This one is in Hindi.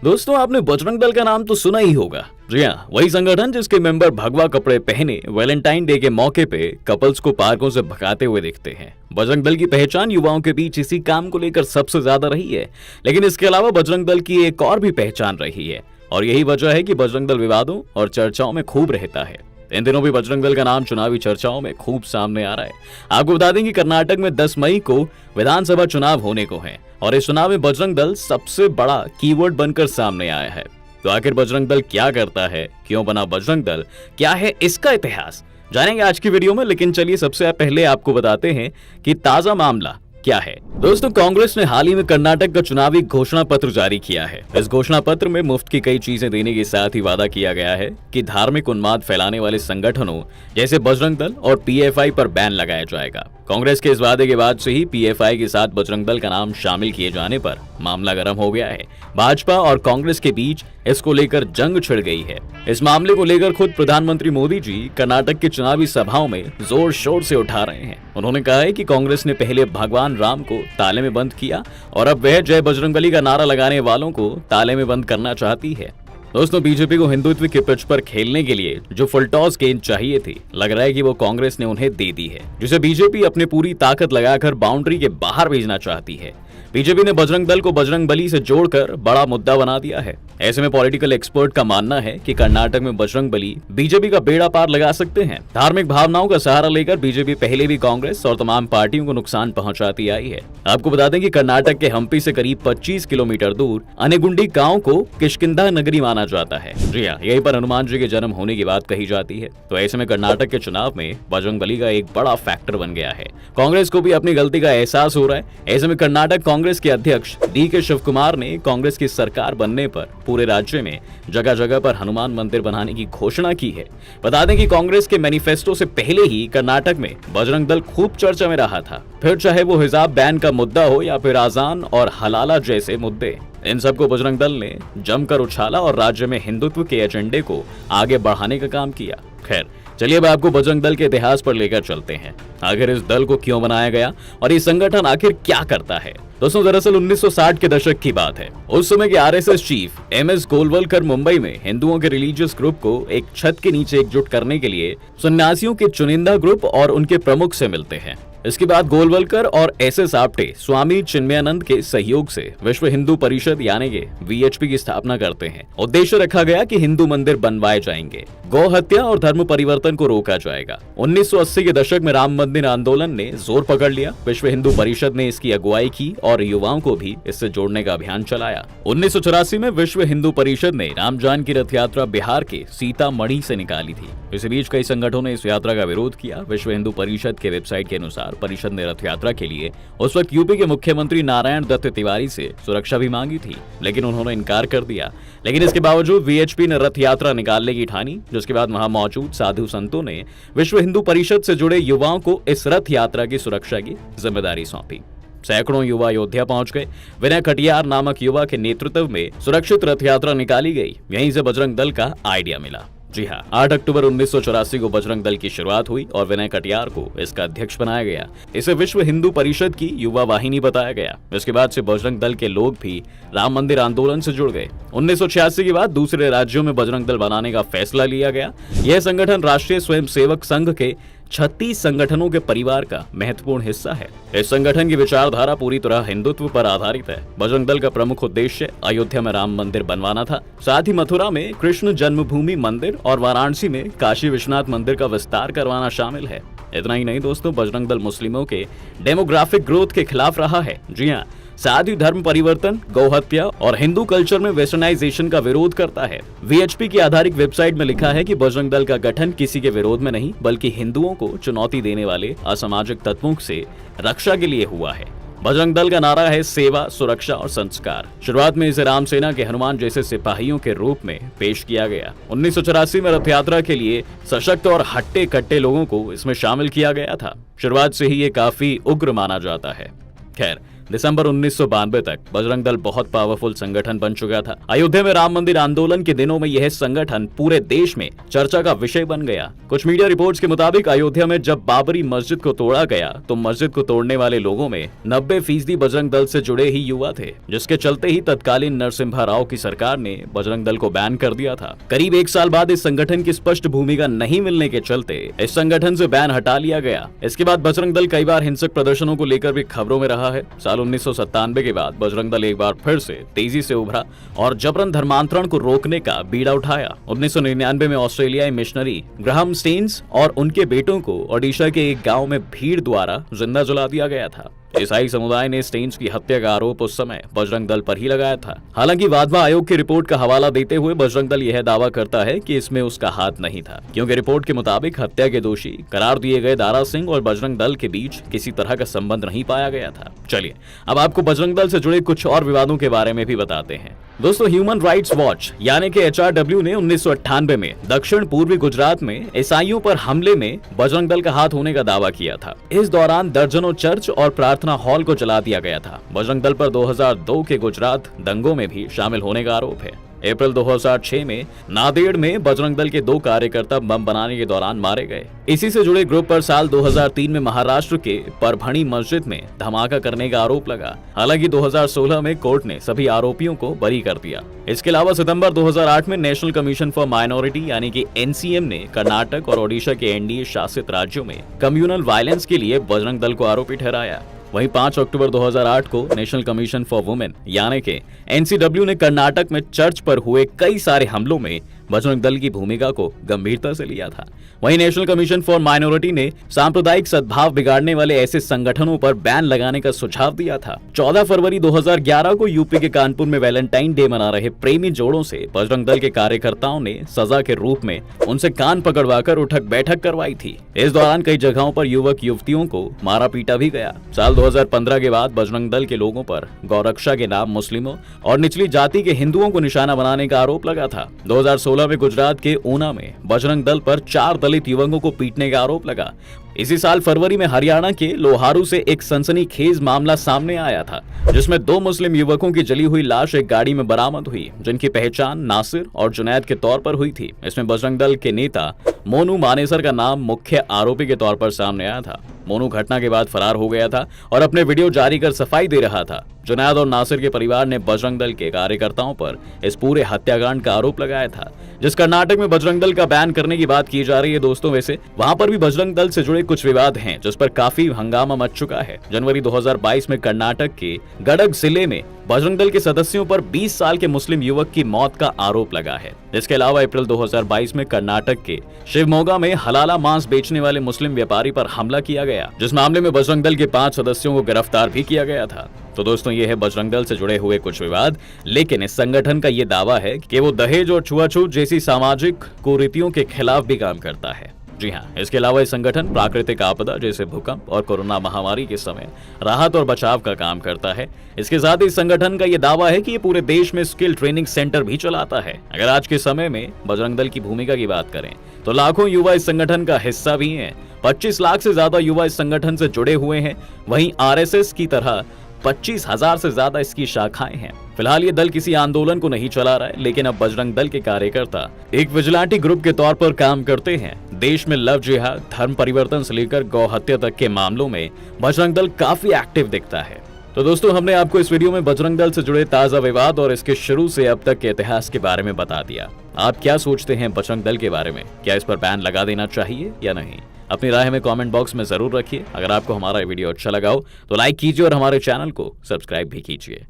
दोस्तों, आपने बजरंग दल का नाम तो सुना ही होगा। जी हाँ, वही संगठन जिसके मेंबर भगवा कपड़े पहने वैलेंटाइन डे के मौके पे कपल्स को पार्कों से भगाते हुए दिखते हैं। बजरंग दल की पहचान युवाओं के बीच इसी काम को लेकर सबसे ज्यादा रही है। लेकिन इसके अलावा बजरंग दल की एक और भी पहचान रही है, और यही वजह है कि बजरंग दल विवादों और चर्चाओं में खूब रहता है। इन दिनों भी बजरंग दल का नाम चुनावी चर्चाओं में खूब सामने आ रहा है। आपको बता दें कि कर्नाटक में 10 मई को विधानसभा चुनाव होने को है, और इस चुनाव में बजरंग दल सबसे बड़ा कीवर्ड बनकर सामने आया है। तो आखिर बजरंग दल क्या करता है, क्यों बना बजरंग दल, क्या है इसका इतिहास, जानेंगे आज की वीडियो में। लेकिन चलिए सबसे पहले आपको बताते हैं कि ताजा मामला क्या है। दोस्तों, कांग्रेस ने हाल ही में कर्नाटक का चुनावी घोषणा पत्र जारी किया है। इस घोषणा पत्र में मुफ्त की कई चीजें देने के साथ ही वादा किया गया है कि धार्मिक उन्माद फैलाने वाले संगठनों जैसे बजरंग दल और पीएफआई पर बैन लगाया जाएगा। कांग्रेस के इस वादे के बाद से ही पीएफआई के साथ बजरंग दल का नाम शामिल किए जाने पर मामला गर्म हो गया है। भाजपा और कांग्रेस के बीच इसको लेकर जंग छिड़ गई है। इस मामले को लेकर खुद प्रधानमंत्री मोदी जी कर्नाटक की चुनावी सभाओं में जोर शोर से उठा रहे हैं। उन्होंने कहा है कि कांग्रेस ने पहले भगवान राम को ताले में बंद किया और अब वह जय बजरंगबली का नारा लगाने वालों को ताले में बंद करना चाहती है। दोस्तों, बीजेपी को हिंदुत्व के पिच पर खेलने के लिए जो फुलटॉस गेंद चाहिए थी, लग रहा है कि वो कांग्रेस ने उन्हें दे दी है, जिसे बीजेपी अपनी पूरी ताकत लगाकर बाउंड्री के बाहर भेजना चाहती है। बीजेपी ने बजरंग दल को बजरंगबली से जोड़कर बड़ा मुद्दा बना दिया है। ऐसे में पॉलिटिकल एक्सपर्ट का मानना है कि कर्नाटक में बजरंगबली बीजेपी का बेड़ा पार लगा सकते हैं। धार्मिक भावनाओं का सहारा लेकर बीजेपी पहले भी कांग्रेस और तमाम पार्टियों को नुकसान पहुंचाती आई है। आपको बता दें कि कर्नाटक के हम्पी से करीब 25 किलोमीटर दूर अनेगुंडी गांव को किष्किंधा नगरी माना जाता है। जी हाँ, यहीं पर हनुमान जी के जन्म होने की बात कही जाती है। तो ऐसे में कर्नाटक के चुनाव में बजरंगबली का एक बड़ा फैक्टर बन गया है। कांग्रेस को भी अपनी गलती का एहसास हो रहा है। ऐसे में कर्नाटक कांग्रेस के अध्यक्ष डी.के. शिवकुमार ने कांग्रेस की सरकार बनने पर पूरे राज्य में जगह जगह पर हनुमान मंदिर बनाने की घोषणा की है। बता दें कि कांग्रेस के मैनिफेस्टो से पहले ही कर्नाटक में बजरंग दल खूब चर्चा में रहा था। फिर चाहे वो हिजाब बैन का मुद्दा हो या फिर आजान और हलाला जैसे मुद्दे, इन सबको बजरंग दल ने जमकर उछाला और राज्य में हिंदुत्व के एजेंडे को आगे बढ़ाने का काम किया। खैर, चलिए अब आपको बजरंग दल के इतिहास पर लेकर चलते हैं। आखिर इस दल को क्यों बनाया गया और ये संगठन आखिर क्या करता है। दोस्तों, दरअसल 1960 के दशक की बात है। उस समय के RSS chief MS Golwalkar Mumbai में हिंदुओं के रिलीजियस ग्रुप को एक छत के नीचे एकजुट करने के लिए सन्यासियों के चुनिंदा ग्रुप और उनके प्रमुख से मिलते हैं। इसके बाद गोलवलकर और एसएस आप्टे स्वामी चिन्मयानंद के सहयोग से विश्व हिंदू परिषद यानी कि वीएचपी की स्थापना करते हैं। उद्देश्य रखा गया कि हिंदू मंदिर बनवाए जाएंगे, गौ हत्या और धर्म परिवर्तन को रोका जाएगा। 1980 के दशक में राम मंदिर आंदोलन ने जोर पकड़ लिया। विश्व हिंदू परिषद ने इसकी अगुवाई की और युवाओं को भी इससे जोड़ने का अभियान चलाया। 1984 में विश्व हिंदू परिषद ने राम जानकी रथ यात्रा बिहार के सीतामढ़ी से निकाली थी। इसी बीच कई संगठनों ने इस यात्रा का विरोध किया। विश्व हिंदू परिषद के वेबसाइट के अनुसार परिषद ने रथ यात्रा के लिए उस वक्त यूपी के मुख्यमंत्री नारायण दत्त तिवारी से सुरक्षा भी मांगी थी, लेकिन उन्होंने इनकार कर दिया। लेकिन इसके बावजूद वीएचपी ने रथ यात्रा निकालने की ठानी, जिसके बाद वहां मौजूद साधु संतों ने विश्व हिंदू परिषद से जुड़े युवाओं को इस रथ यात्रा की सुरक्षा की जिम्मेदारी सौंपी। सैकड़ों युवा अयोध्या पहुंच गए। विनय कटियार नामक युवा के नेतृत्व में सुरक्षित रथ यात्रा निकाली गई। यहीं से बजरंग दल का आइडिया मिला। जी हाँ, 8 अक्टूबर 1984 को बजरंग दल की शुरुआत हुई और विनय कटियार को इसका अध्यक्ष बनाया गया। इसे विश्व हिंदू परिषद की युवा वाहिनी बताया गया। इसके बाद से बजरंग दल के लोग भी राम मंदिर आंदोलन से जुड़ गए। 1986 के बाद दूसरे राज्यों में बजरंग दल बनाने का फैसला लिया गया। यह संगठन राष्ट्रीय स्वयंसेवक संघ के 36 संगठनों के परिवार का महत्वपूर्ण हिस्सा है। इस संगठन की विचारधारा पूरी तरह हिंदुत्व पर आधारित है। बजरंग दल का प्रमुख उद्देश्य अयोध्या में राम मंदिर बनवाना था। साथ ही मथुरा में कृष्ण जन्मभूमि मंदिर और वाराणसी में काशी विश्वनाथ मंदिर का विस्तार करवाना शामिल है। इतना ही नहीं दोस्तों, बजरंग दल मुस्लिमों के डेमोग्राफिक ग्रोथ के खिलाफ रहा है। जी हाँ, साथ ही धर्म परिवर्तन, गौ हत्या और हिंदू कल्चर में वेस्टर्नाइजेशन का विरोध करता है। वीएचपी की आधारिक वेबसाइट में लिखा है कि बजरंग दल का गठन किसी के विरोध में नहीं, बल्कि हिंदुओं को चुनौती देने वाले असामाजिक तत्वों से रक्षा के लिए हुआ है। बजरंग दल का नारा है सेवा, सुरक्षा और संस्कार। शुरुआत में इसे राम सेना के हनुमान जैसे सिपाहियों के रूप में पेश किया गया। 1984 में रथ यात्रा के लिए सशक्त और हट्टे कट्टे लोगों को इसमें शामिल किया गया था। शुरुआत से ही ये काफी उग्र माना जाता है। खैर, दिसंबर 1992 तक बजरंग दल बहुत पावरफुल संगठन बन चुका था। अयोध्या में राम मंदिर आंदोलन के दिनों में यह संगठन पूरे देश में चर्चा का विषय बन गया। कुछ मीडिया रिपोर्ट्स के मुताबिक अयोध्या में जब बाबरी मस्जिद को तोड़ा गया तो मस्जिद को तोड़ने वाले लोगों में 90% बजरंग दल से जुड़े ही युवा थे, जिसके चलते ही तत्कालीन नरसिम्हा राव की सरकार ने बजरंग दल को बैन कर दिया था। करीब 1 साल बाद इस संगठन की स्पष्ट भूमिका नहीं मिलने के चलते इस संगठन से बैन हटा लिया गया। इसके बाद बजरंग दल कई बार हिंसक प्रदर्शनों को लेकर भी खबरों में रहा है। साल 1997 के बाद बजरंग दल एक बार फिर से तेजी से उभरा और जबरन धर्मांतरण को रोकने का बीड़ा उठाया। 1999 में ऑस्ट्रेलियाई मिशनरी ग्राहम स्टेन्स और उनके बेटों को ओडिशा के एक गांव में भीड़ द्वारा जिंदा जला दिया गया था। ईसाई समुदाय ने स्टेन्स की हत्या का आरोप उस समय बजरंग दल पर ही लगाया था। हालांकि वाधवा आयोग की रिपोर्ट का हवाला देते हुए बजरंग दल यह दावा करता है कि इसमें उसका हाथ नहीं था, क्योंकि रिपोर्ट के मुताबिक हत्या के दोषी करार दिए गए दारा सिंह और बजरंग दल के बीच किसी तरह का संबंध नहीं पाया गया था। चलिए अब आपको बजरंग दल से जुड़े कुछ और विवादों के बारे में भी बताते हैं। दोस्तों, ह्यूमन राइट्स वॉच यानी कि HRW ने 1998 में दक्षिण पूर्वी गुजरात में ईसाइयों पर हमले में बजरंग दल का हाथ होने का दावा किया था। इस दौरान दर्जनों चर्च और प्रार्थना हॉल को जला दिया गया था। बजरंग दल पर 2002 के गुजरात दंगों में भी शामिल होने का आरोप है। अप्रैल 2006 में नांदेड़ में बजरंग दल के 2 कार्यकर्ता बम बनाने के दौरान मारे गए। इसी से जुड़े ग्रुप पर साल 2003 में महाराष्ट्र के परभणी मस्जिद में धमाका करने का आरोप लगा। हालांकि 2016 में कोर्ट ने सभी आरोपियों को बरी कर दिया। इसके अलावा सितंबर 2008 में नेशनल कमीशन फॉर माइनॉरिटी यानी कि NCM ने कर्नाटक और ओडिशा के NDA शासित राज्यों में कम्युनल वायलेंस के लिए बजरंग दल को आरोपी ठहराया। वहीं 5 अक्टूबर 2008 को नेशनल कमीशन फॉर वुमेन यानी कि NCW ने कर्नाटक में चर्च पर हुए कई सारे हमलों में बजरंग दल की भूमिका को गंभीरता से लिया था। वहीं नेशनल कमीशन फॉर माइनॉरिटी ने सांप्रदायिक सद्भाव बिगाड़ने वाले ऐसे संगठनों पर बैन लगाने का सुझाव दिया था। 14 फरवरी 2011 को यूपी के कानपुर में वैलेंटाइन डे मना रहे प्रेमी जोड़ों से बजरंग दल के कार्यकर्ताओं ने सजा के रूप में उनसे कान पकड़वाकर उठक बैठक करवाई थी। इस दौरान कई जगहों पर युवक युवतियों को मारा पीटा भी गया। साल 2015 के बाद बजरंग दल के लोगों पर गौरक्षा के नाम मुस्लिमों और निचली जाति के हिंदुओं को निशाना बनाने का आरोप लगा था। 2016 में गुजरात के ऊना में बजरंग दल पर 4 दलित युवकों को पीटने का आरोप लगा। इसी साल फरवरी में हरियाणा के लोहारू से एक सनसनीखेज मामला सामने आया था, जिसमें 2 मुस्लिम युवकों की जली हुई लाश एक गाड़ी में बरामद हुई, जिनकी पहचान नासिर और जुनैद के तौर पर हुई थी। इसमें बजरंग दल के नेता मोनू मानेसर का नाम मुख्य आरोपी के तौर पर सामने आया था। मोनू घटना के बाद फरार हो गया था और अपने वीडियो जारी कर सफाई दे रहा था। जुनैद और नासिर के परिवार ने बजरंग दल के कार्यकर्ताओं पर इस पूरे हत्याकांड का आरोप लगाया था। जिस कर्नाटक में बजरंग दल का बैन करने की बात की जा रही है दोस्तों, वैसे वहां पर भी बजरंग दल से जुड़े कुछ विवाद हैं, जिस पर काफी हंगामा मच चुका है। जनवरी 2022 में कर्नाटक के गडग जिले में बजरंग दल के सदस्यों पर 20 साल के मुस्लिम युवक की मौत का आरोप लगा है। इसके अलावा अप्रैल 2022 में कर्नाटक के शिवमोगा में हलाला मांस बेचने वाले मुस्लिम व्यापारी पर हमला किया गया, जिस मामले में बजरंग दल के 5 सदस्यों को गिरफ्तार भी किया गया था। तो दोस्तों, ये है बजरंग दल से जुड़े हुए कुछ विवाद, लेकिन इस संगठन का ये दावा है कि वो दहेज और छुआछूत जैसी सामाजिक कुरीतियों के खिलाफ भी काम करता है। जी हाँ, इसके अलावा ये संगठन प्राकृतिक आपदा जैसे भूकंप और कोरोना महामारी के समय राहत और बचाव का काम करता है। इसके साथ ही संगठन का ये दावा है कि ये पूरे देश में स्किल ट्रेनिंग सेंटर भी चलाता है। अगर आज के समय में बजरंग दल की भूमिका की बात करें तो लाखों युवा इस संगठन का हिस्सा भी हैं। 25 लाख से ज्यादा युवा इस संगठन से जुड़े हुए हैं। वहीं RSS की तरह 25,000 से ज्यादा इसकी शाखाएं हैं। फिलहाल ये दल किसी आंदोलन को नहीं चला रहा है, लेकिन अब बजरंग दल के कार्यकर्ता एक विजिलेंटी ग्रुप के तौर पर काम करते हैं। देश में लव जिहाद, धर्म परिवर्तन से लेकर गौ हत्या तक के मामलों में बजरंग दल काफी एक्टिव दिखता है। तो दोस्तों, हमने आपको इस वीडियो में बजरंग दल से जुड़े ताजा विवाद और इसके शुरू से अब तक के इतिहास के बारे में बता दिया। आप क्या सोचते हैं बजरंग दल के बारे में? क्या इस पर बैन लगा देना चाहिए या नहीं? अपनी राय हमें कमेंट बॉक्स में जरूर रखिए। अगर आपको हमारा वीडियो अच्छा लगा हो तो लाइक कीजिए और हमारे चैनल को सब्सक्राइब भी कीजिए।